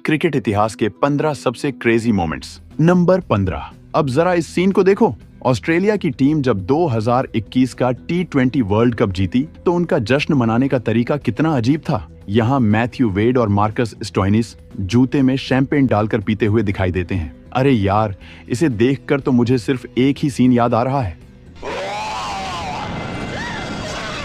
Cricket इतिहास के 15 सबसे क्रेजी मोमेंट्स। नंबर 15। अब जरा इस सीन को देखो। ऑस्ट्रेलिया की टीम जब 2021 का T20 वर्ल्ड कप जीती तो उनका जश्न मनाने का तरीका कितना अजीब था। यहाँ मैथ्यू वेड और मार्कस स्टोइनिस जूते में शैंपेन डालकर पीते हुए दिखाई देते हैं। अरे यार, इसे देखकर तो मुझे सिर्फ एक ही सीन याद आ रहा है।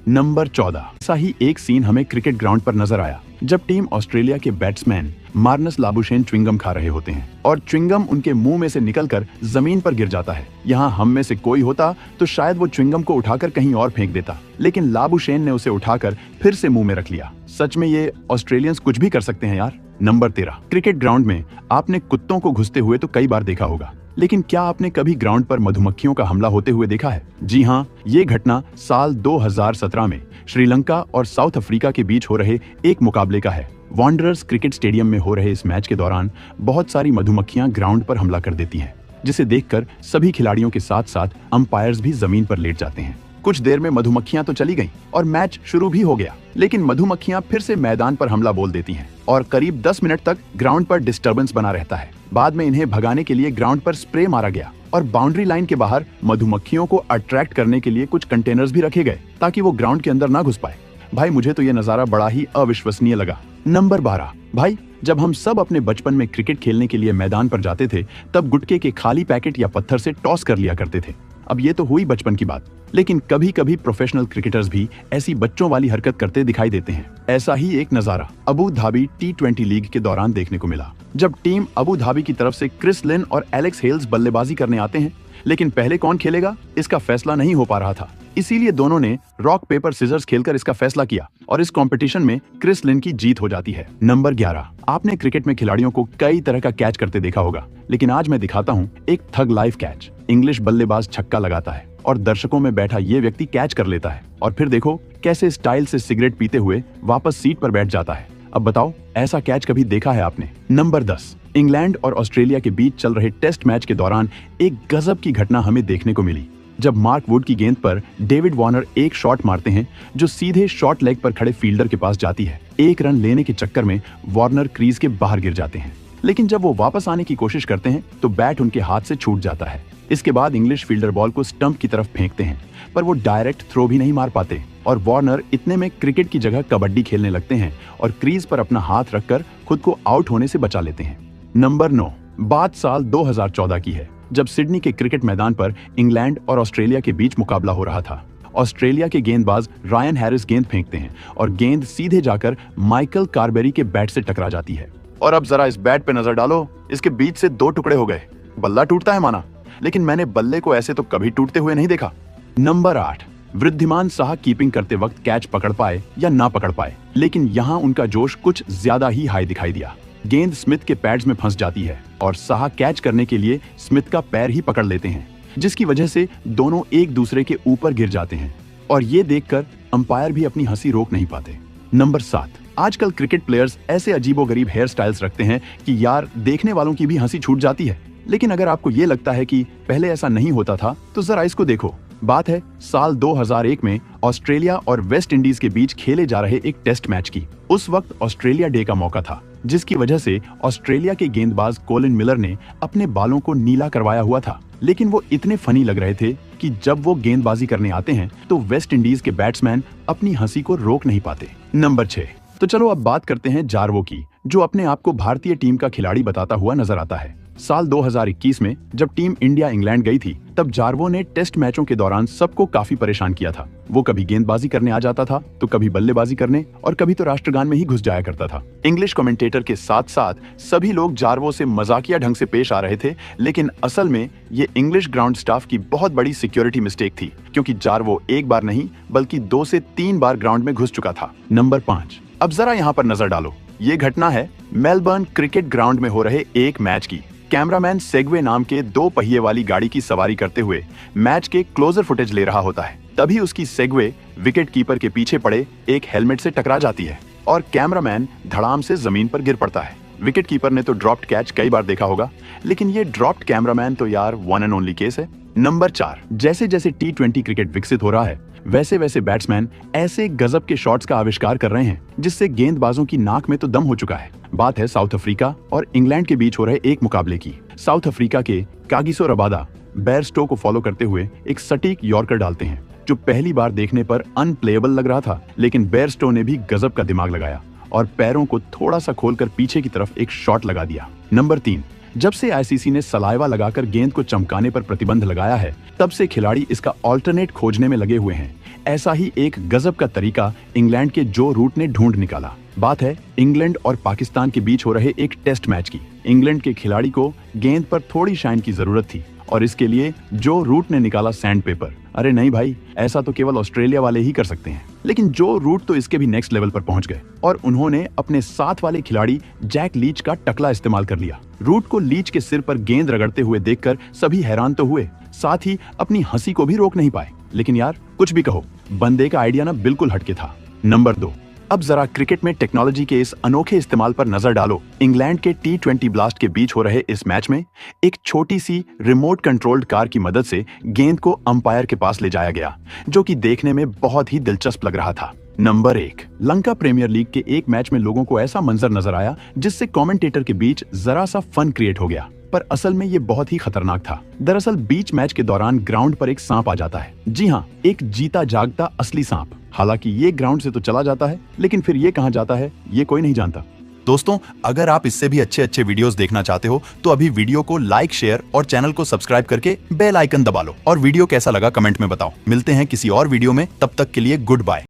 नंबर 14। ऐसा ही एक सीन हमें क्रिकेट ग्राउंड पर नजर आया जब टीम ऑस्ट्रेलिया के बैट्समैन मार्नस लाबुशेन च्युइंगम खा रहे होते हैं और च्युइंगम उनके मुंह में से निकलकर जमीन पर गिर जाता है। यहाँ हम में से कोई होता तो शायद वो च्युइंगम को उठाकर कहीं और फेंक देता, लेकिन लाबुशेन ने उसे उठाकर फिर से मुंह में रख लिया। सच में ये ऑस्ट्रेलियंस कुछ भी कर सकते हैं यार। नंबर 13। क्रिकेट ग्राउंड में आपने कुत्तों को घुसते हुए तो कई बार देखा होगा, लेकिन क्या आपने कभी ग्राउंड पर मधुमक्खियों का हमला होते हुए देखा है? जी हाँ, ये घटना साल 2017 में श्रीलंका और साउथ अफ्रीका के बीच हो रहे एक मुकाबले का है। वॉन्डरर्स क्रिकेट स्टेडियम में हो रहे इस मैच के दौरान बहुत सारी मधुमक्खियां ग्राउंड पर हमला कर देती हैं, जिसे देखकर सभी खिलाड़ियों के साथ साथ अंपायर्स भी जमीन पर लेट जाते हैं। कुछ देर में मधुमक्खियां तो चली गईं और मैच शुरू भी हो गया, लेकिन मधुमक्खियां फिर से मैदान पर हमला बोल देती हैं और करीब 10 मिनट तक ग्राउंड पर डिस्टर्बेंस बना रहता है। बाद में इन्हें भगाने के लिए ग्राउंड पर स्प्रे मारा गया और बाउंड्री लाइन के बाहर मधुमक्खियों को अट्रैक्ट करने के लिए कुछ कंटेनर्स भी रखे गए ताकि वो ग्राउंड के अंदर ना घुस पाए। भाई, मुझे तो ये नजारा बड़ा ही अविश्वसनीय लगा। नंबर 12। भाई, जब हम सब अपने बचपन में क्रिकेट खेलने के लिए मैदान पर जाते थे तब गुटके के खाली पैकेट या पत्थर से टॉस कर लिया करते थे। अब ये तो हुई बचपन की बात, लेकिन कभी कभी प्रोफेशनल क्रिकेटर्स भी ऐसी बच्चों वाली हरकत करते दिखाई देते हैं। ऐसा ही एक नजारा अबू धाबी T20 लीग के दौरान देखने को मिला, जब टीम अबू धाबी की तरफ से क्रिस लिन और एलेक्स हेल्स बल्लेबाजी करने आते हैं, लेकिन पहले कौन खेलेगा इसका फैसला नहीं हो पा रहा था। इसीलिए दोनों ने रॉक पेपर सिजर्स खेलकर इसका फैसला किया और इस कंपटीशन में क्रिस लिन की जीत हो जाती है। नंबर 11। आपने क्रिकेट में खिलाड़ियों को कई तरह का कैच करते देखा होगा, लेकिन आज मैं दिखाता हूँ एक थग लाइफ कैच। इंग्लिश बल्लेबाज छक्का लगाता है और दर्शकों में बैठा ये व्यक्ति कैच कर लेता है और फिर देखो कैसे स्टाइल से सिगरेट पीते हुए वापस सीट पर बैठ जाता है। अब बताओ, ऐसा कैच कभी देखा है आपने? नंबर 10। इंग्लैंड और ऑस्ट्रेलिया के बीच चल रहे टेस्ट मैच के दौरान एक गजब की घटना हमें देखने को मिली, जब मार्क वुड की गेंद पर डेविड वार्नर एक शॉट मारते हैं जो सीधे शॉर्ट लेग पर खड़े फील्डर के पास जाती है। एक रन लेने के चक्कर में वार्नर क्रीज के बाहर गिर जाते हैं, लेकिन जब वो वापस आने की कोशिश करते हैं तो बैट उनके हाथ से छूट जाता है। इसके बाद इंग्लिश फील्डर बॉल को स्टंप की तरफ फेंकते हैं, पर वो डायरेक्ट थ्रो भी नहीं मार पाते और वार्नर इतने में क्रिकेट की जगह कबड्डी खेलने लगते हैं और क्रीज पर अपना हाथ रखकर खुद को आउट होने से बचा लेते हैं। नंबर 9। बात साल 2014 की है, जब सिडनी के क्रिकेट मैदान पर इंग्लैंड और ऑस्ट्रेलिया के बीच मुकाबला हो रहा था। ऑस्ट्रेलिया के गेंदबाज रायन हैरिस गेंद फेंकते हैं और गेंद सीधे जाकर माइकल कार्बेरी के बैट से टकरा जाती है। और अब जरा इस बैट पे नजर डालो, इसके बीच से 2 टुकड़े हो गए। बल्ला टूटता है माना, लेकिन मैंने बल्ले को ऐसे तो कभी टूटते हुए नहीं देखा। नंबर 8। वृद्धिमान साह कीपिंग करते वक्त कैच पकड़ पाए या ना पकड़ पाए, लेकिन यहाँ उनका जोश कुछ ज्यादा ही हाई दिखाई दिया। गेंद स्मिथ के पैड्स में फंस जाती है और साह कैच करने के लिए स्मिथ का पैर ही पकड़ लेते हैं, जिसकी वजह से दोनों एक दूसरे के ऊपर गिर जाते हैं और ये देखकर अंपायर भी अपनी हंसी रोक नहीं पाते। नंबर 7। आजकल क्रिकेट प्लेयर्स ऐसे अजीबोगरीब हेयर स्टाइल्स रखते हैं कि यार देखने वालों की भी हंसी छूट जाती है। लेकिन अगर आपको ये लगता है कि पहले ऐसा नहीं होता था तो जरा इसको देखो। बात है साल 2001 में ऑस्ट्रेलिया और वेस्ट इंडीज के बीच खेले जा रहे एक टेस्ट मैच की। उस वक्त ऑस्ट्रेलिया डे का मौका था, जिसकी वजह से ऑस्ट्रेलिया के गेंदबाज कोलिन मिलर ने अपने बालों को नीला करवाया हुआ था, लेकिन वो इतने फनी लग रहे थे कि जब वो गेंदबाजी करने आते हैं तो वेस्ट इंडीज के बैट्समैन अपनी हंसी को रोक नहीं पाते। नंबर 6। तो चलो अब बात करते हैं जार्वो की, जो अपने आप को भारतीय टीम का खिलाड़ी बताता हुआ नजर आता है। साल 2021 में जब टीम इंडिया इंग्लैंड गई थी तब जार्वो ने टेस्ट मैचों के दौरान सबको काफी परेशान किया था। वो कभी गेंदबाजी करने आ जाता था तो कभी बल्लेबाजी करने और कभी तो राष्ट्रगान में ही घुस जाया करता था। इंग्लिश कमेंटेटर के साथ साथ सभी लोग जार्वो से मजाकिया ढंग से पेश आ रहे थे, लेकिन असल में ये इंग्लिश ग्राउंड स्टाफ की बहुत बड़ी सिक्योरिटी मिस्टेक थी, क्योंकि जार्वो एक बार नहीं बल्कि 2 से 3 बार ग्राउंड में घुस चुका था। नंबर 5। अब जरा यहाँ पर नजर डालो, ये घटना है मेलबर्न क्रिकेट ग्राउंड में हो रहे एक मैच की। कैमरामैन सेगवे नाम के 2 पहिए वाली गाड़ी की सवारी करते हुए मैच के क्लोजर फुटेज ले रहा होता है। तभी उसकी सेगवे विकेट कीपर के पीछे पड़े एक हेलमेट से टकरा जाती है और कैमरामैन धड़ाम से जमीन पर गिर पड़ता है। विकेट कीपर ने तो ड्रॉप्ड कैच कई बार देखा होगा, लेकिन ये ड्रॉप्ड कैमरामैन तो यार वन एंड ओनली केस है। नंबर 4। जैसे जैसे T20 क्रिकेट विकसित हो रहा है, वैसे वैसे बैट्समैन ऐसे गजब के शॉट्स का आविष्कार कर रहे हैं जिससे गेंदबाजों की नाक में तो दम हो चुका है। बात है साउथ अफ्रीका और इंग्लैंड के बीच हो रहे एक मुकाबले की। साउथ अफ्रीका के कागिसो रबादा बेयरस्टो को फॉलो करते हुए एक सटीक यॉर्कर डालते हैं जो पहली बार देखने पर अनप्लेएबल लग रहा था, लेकिन बेयरस्टो ने भी गजब का दिमाग लगाया और पैरों को थोड़ा सा खोलकर पीछे की तरफ एक शॉट लगा दिया। नंबर 3, जब से आईसीसी ने सलाइवा लगाकर गेंद को चमकाने पर प्रतिबंध लगाया है, तब से खिलाड़ी इसका ऑल्टरनेट खोजने में लगे हुए हैं। ऐसा ही एक गजब का तरीका इंग्लैंड के जो रूट ने ढूंढ निकाला। बात है इंग्लैंड और पाकिस्तान के बीच हो रहे एक टेस्ट मैच की। इंग्लैंड के खिलाड़ी को गेंद पर थोड़ी शाइन की जरूरत थी और इसके लिए जो रूट ने निकाला सैंड पेपर। अरे नहीं भाई, ऐसा तो केवल ऑस्ट्रेलिया वाले ही कर सकते हैं। लेकिन जो रूट तो इसके भी नेक्स्ट लेवल पर पहुंच गए और उन्होंने अपने साथ वाले खिलाड़ी जैक लीच का टकला इस्तेमाल कर लिया। रूट को लीच के सिर पर गेंद रगड़ते हुए देखकर सभी हैरान तो हुए, साथ ही अपनी हंसी को भी रोक नहीं पाए। लेकिन यार कुछ भी कहो, बंदे का आइडिया ना बिल्कुल हटके था। नंबर 2, अब जरा क्रिकेट में टेक्नोलॉजी के इस अनोखे इस्तेमाल पर नजर डालो। इंग्लैंड के T20 ब्लास्ट के बीच हो रहे इस मैच में एक छोटी सी रिमोट कंट्रोल्ड कार की मदद से गेंद को अंपायर के पास ले जाया गया, जो कि देखने में बहुत ही दिलचस्प लग रहा था। नंबर 1, लंका प्रीमियर लीग के एक मैच में लोगों को ऐसा मंजर नजर आया जिससे कमेंटेटर के बीच जरा सा फन क्रिएट हो गया, पर असल में ये बहुत ही खतरनाक था। दरअसल बीच मैच के दौरान ग्राउंड पर एक सांप आ जाता है। जी हाँ, एक जीता जागता असली सांप। हालांकि ये ग्राउंड से तो चला जाता है, लेकिन फिर ये कहां जाता है ये कोई नहीं जानता। दोस्तों, अगर आप इससे भी अच्छे वीडियोस देखना चाहते हो तो अभी वीडियो को लाइक, शेयर और चैनल को सब्सक्राइब करके बेल आइकन दबा लो और वीडियो कैसा लगा कमेंट में बताओ। मिलते हैं किसी और वीडियो में, तब तक के लिए गुड बाय।